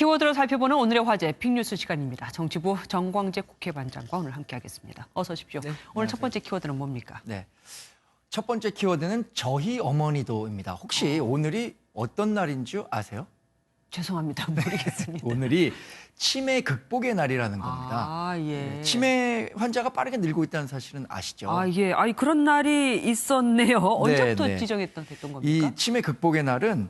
키워드로 살펴보는 오늘의 화제 빅뉴스 시간입니다. 정치부 정광재 국회반장과 오늘 함께하겠습니다. 어서 오십시오. 네, 오늘 첫 번째 키워드는 뭡니까? 네, 첫 번째 키워드는 저희 어머니도입니다. 혹시 오늘이 어떤 날인 줄 아세요? 죄송합니다. 모르겠습니다. 오늘이 치매 극복의 날이라는 겁니다. 아, 예. 네, 치매 환자가 빠르게 늘고 있다는 사실은 아시죠? 아, 예. 아니, 그런 날이 있었네요. 언제부터 네. 지정했던 됐던 겁니까? 이 치매 극복의 날은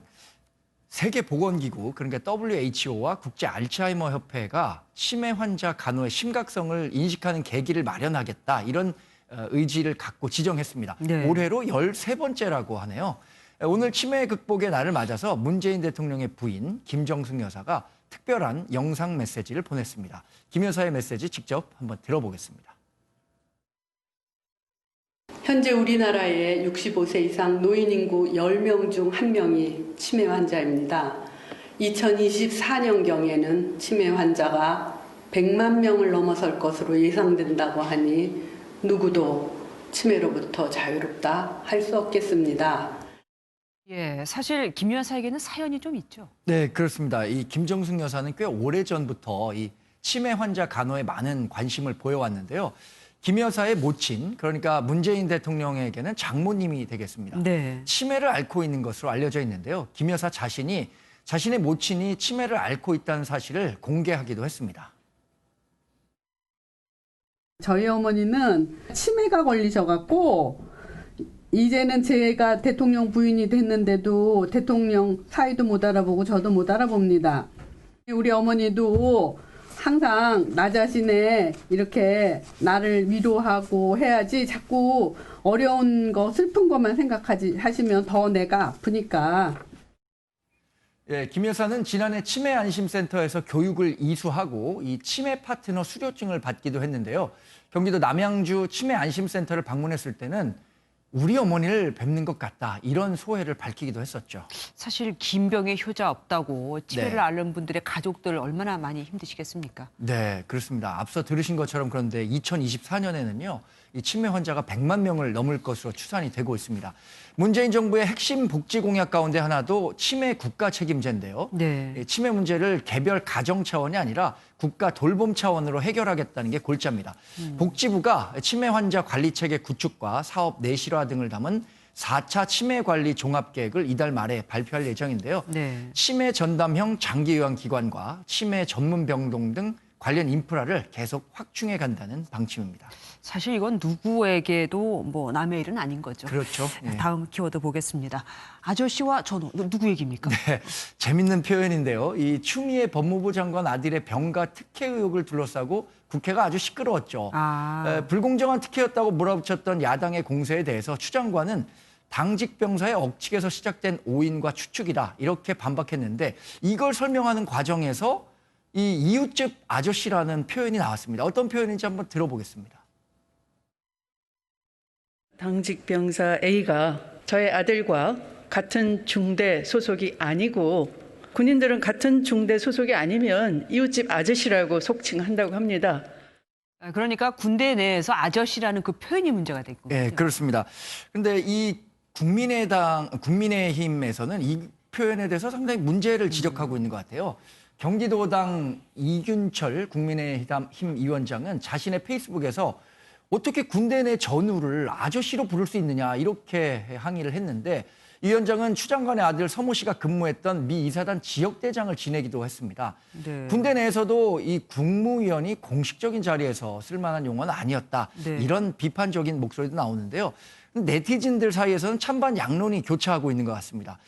세계보건기구, 그러니까 WHO와 국제 알츠하이머 협회가 치매 환자 간호의 심각성을 인식하는 계기를 마련하겠다, 이런 의지를 갖고 지정했습니다. 네. 올해로 13번째라고 하네요. 오늘 치매 극복의 날을 맞아서 문재인 대통령의 부인 김정숙 여사가 특별한 영상 메시지를 보냈습니다. 김 여사의 메시지 직접 한번 들어보겠습니다. 현재 우리나라의 65세 이상 노인 인구 10명 중 1명이 치매 환자입니다. 2024년경에는 치매 환자가 100만 명을 넘어설 것으로 예상된다고 하니 누구도 치매로부터 자유롭다 할 수 없겠습니다. 예, 사실 김 여사에게는 사연이 좀 있죠. 네, 그렇습니다. 이 김정숙 여사는 꽤 오래전부터 이 치매 환자 간호에 많은 관심을 보여왔는데요. 김 여사의 모친, 그러니까 문재인 대통령에게는 장모님이 되겠습니다. 네. 치매를 앓고 있는 것으로 알려져 있는데요. 김 여사 자신이 자신의 모친이 치매를 앓고 있다는 사실을 공개하기도 했습니다. 저희 어머니는 치매가 걸리셔갖고 이제는 제가 대통령 부인이 됐는데도 대통령 사이도 못 알아보고 저도 못 알아봅니다. 우리 어머니도 항상 나 자신의 이렇게 나를 위로하고 해야지 자꾸 어려운 거 슬픈 것만 하시면 더 내가 아프니까. 예, 김 여사는 지난해 치매 안심센터에서 교육을 이수하고 이 치매 파트너 수료증을 받기도 했는데요. 경기도 남양주 치매 안심센터를 방문했을 때는 우리 어머니를 뵙는 것 같다, 이런 소회를 밝히기도 했었죠. 사실 김병에 효자 없다고 치매를 네. 앓는 분들의 가족들 얼마나 많이 힘드시겠습니까? 네, 그렇습니다. 앞서 들으신 것처럼 그런데 2024년에는요, 이 치매 환자가 100만 명을 넘을 것으로 추산이 되고 있습니다. 문재인 정부의 핵심 복지 공약 가운데 하나도 치매 국가 책임제인데요. 네. 이 치매 문제를 개별 가정 차원이 아니라 국가 돌봄 차원으로 해결하겠다는 게 골자입니다. 복지부가 치매 환자 관리 체계 구축과 사업 내실화 등을 담은 4차 치매 관리 종합계획을 이달 말에 발표할 예정인데요. 네. 치매 전담형 장기요양 기관과 치매 전문 병동 등 관련 인프라를 계속 확충해 간다는 방침입니다. 사실 이건 누구에게도 뭐 남의 일은 아닌 거죠. 그렇죠. 네. 다음 키워드 보겠습니다. 아저씨와 전우, 누구 얘기입니까? 네, 재밌는 표현인데요. 이 추미애 법무부 장관 아들의 병가 특혜 의혹을 둘러싸고 국회가 아주 시끄러웠죠. 불공정한 특혜였다고 몰아붙였던 야당의 공세에 대해서 추 장관은 당직 병사의 억측에서 시작된 오인과 추측이다, 이렇게 반박했는데, 이걸 설명하는 과정에서 이 이웃집 아저씨라는 표현이 나왔습니다. 어떤 표현인지 한번 들어보겠습니다. 당직 병사 A가 저의 아들과 같은 중대 소속이 아니고, 군인들은 같은 중대 소속이 아니면 이웃집 아저씨라고 속칭한다고 합니다. 그러니까 군대 내에서 아저씨라는 그 표현이 문제가 됐고. 네, 그렇습니다. 근데 이 국민의힘에서는 이 표현에 대해서 상당히 문제를 지적하고 있는 것 같아요. 경기도당 이균철 국민의힘 위원장은 자신의 페이스북에서 어떻게 군대 내 전우를 아저씨로 부를 수 있느냐, 이렇게 항의를 했는데, 이 위원장은 추 장관의 아들 서모 씨가 근무했던 미 이사단 지역대장을 지내기도 했습니다. 네. 군대 내에서도 이 국무위원이 공식적인 자리에서 쓸만한 용어는 아니었다, 네. 이런 비판적인 목소리도 나오는데요. 네티즌들 사이에서는 찬반 양론이 교차하고 있는 것 같습니다.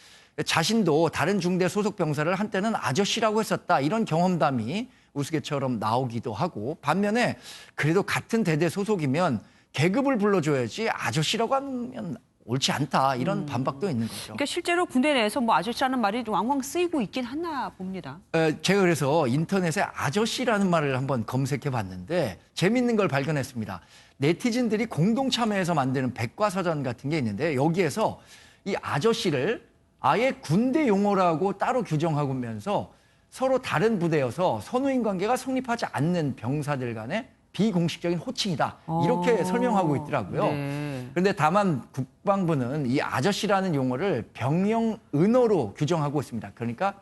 자신도 다른 중대 소속 병사를 한때는 아저씨라고 했었다, 이런 경험담이 우스갯처럼 나오기도 하고, 반면에 그래도 같은 대대 소속이면 계급을 불러줘야지 아저씨라고 하면 옳지 않다, 이런 반박도 있는 거죠. 그러니까 실제로 군대 내에서 뭐 아저씨라는 말이 왕왕 쓰이고 있긴 하나 봅니다. 제가 그래서 인터넷에 아저씨라는 말을 한번 검색해 봤는데 재밌는 걸 발견했습니다. 네티즌들이 공동 참여해서 만드는 백과사전 같은 게 있는데, 여기에서 이 아저씨를 아예 군대 용어라고 따로 규정하면서 서로 다른 부대여서 선후임 관계가 성립하지 않는 병사들 간의 비공식적인 호칭이다, 이렇게 설명하고 있더라고요. 네. 그런데 다만 국방부는 이 아저씨라는 용어를 병영 은어로 규정하고 있습니다. 그러니까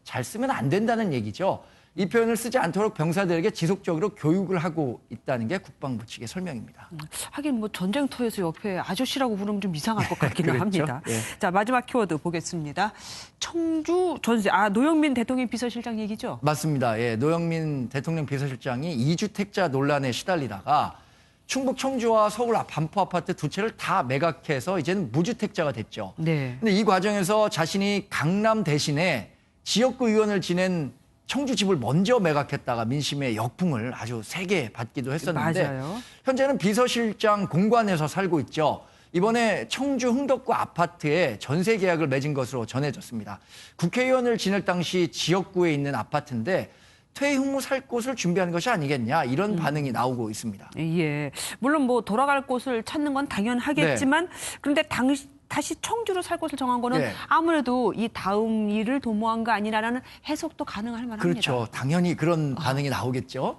잘 쓰면 안 된다는 얘기죠. 이 표현을 쓰지 않도록 병사들에게 지속적으로 교육을 하고 있다는 게 국방부 측의 설명입니다. 하긴 뭐 전쟁터에서 옆에 아저씨라고 부르면 좀 이상할 것 같기는 그렇죠. 합니다. 예. 자, 마지막 키워드 보겠습니다. 청주 전세, 노영민 대통령 비서실장 얘기죠? 맞습니다. 예, 노영민 대통령 비서실장이 2주택자 논란에 시달리다가 충북 청주와 서울 반포 아파트 두 채를 다 매각해서 이제는 무주택자가 됐죠. 네. 근데 이 과정에서 자신이 강남 대신에 지역구 의원을 지낸 청주 집을 먼저 매각했다가 민심의 역풍을 아주 세게 받기도 했었는데 맞아요. 현재는 비서실장 공관에서 살고 있죠. 이번에 청주 흥덕구 아파트에 전세 계약을 맺은 것으로 전해졌습니다. 국회의원을 지낼 당시 지역구에 있는 아파트인데 퇴임 후 살 곳을 준비하는 것이 아니겠냐 이런 반응이 나오고 있습니다. 예. 물론 뭐 돌아갈 곳을 찾는 건 당연하겠지만 그런데 다시 청주로 살 곳을 정한 거는 네. 아무래도 이 다음 일을 도모한 거 아니라는 해석도 가능할 만합니다. 그렇죠. 당연히 그런 반응이 나오겠죠.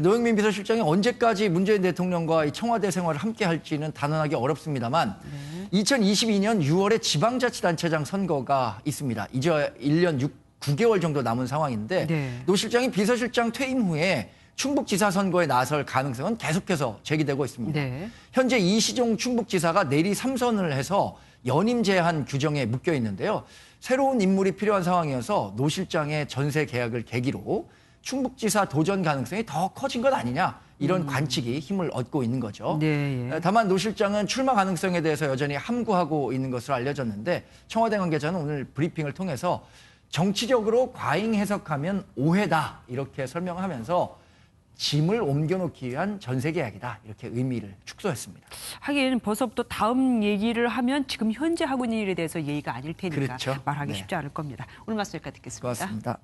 노영민 비서실장이 언제까지 문재인 대통령과 이 청와대 생활을 함께 할지는 단언하기 어렵습니다만 2022년 6월에 지방자치단체장 선거가 있습니다. 이제 1년 9개월 정도 남은 상황인데 네. 노 실장이 비서실장 퇴임 후에 충북지사 선거에 나설 가능성은 계속해서 제기되고 있습니다. 네. 현재 이시종 충북지사가 내리 3선을 해서 연임 제한 규정에 묶여 있는데요. 새로운 인물이 필요한 상황이어서 노 실장의 전세 계약을 계기로 충북지사 도전 가능성이 더 커진 것 아니냐 이런 관측이 힘을 얻고 있는 거죠. 네, 예. 다만 노 실장은 출마 가능성에 대해서 여전히 함구하고 있는 것으로 알려졌는데 청와대 관계자는 오늘 브리핑을 통해서 정치적으로 과잉 해석하면 오해다 이렇게 설명하면서 짐을 옮겨놓기 위한 전세 계약이다 이렇게 의미를 축소했습니다. 하긴 벌써부터 다음 얘기를 하면 지금 현재 하고 있는 일에 대해서 예의가 아닐 테니까 그렇죠. 말하기 네. 쉽지 않을 겁니다. 오늘 말씀 여기까지 듣겠습니다. 고맙습니다.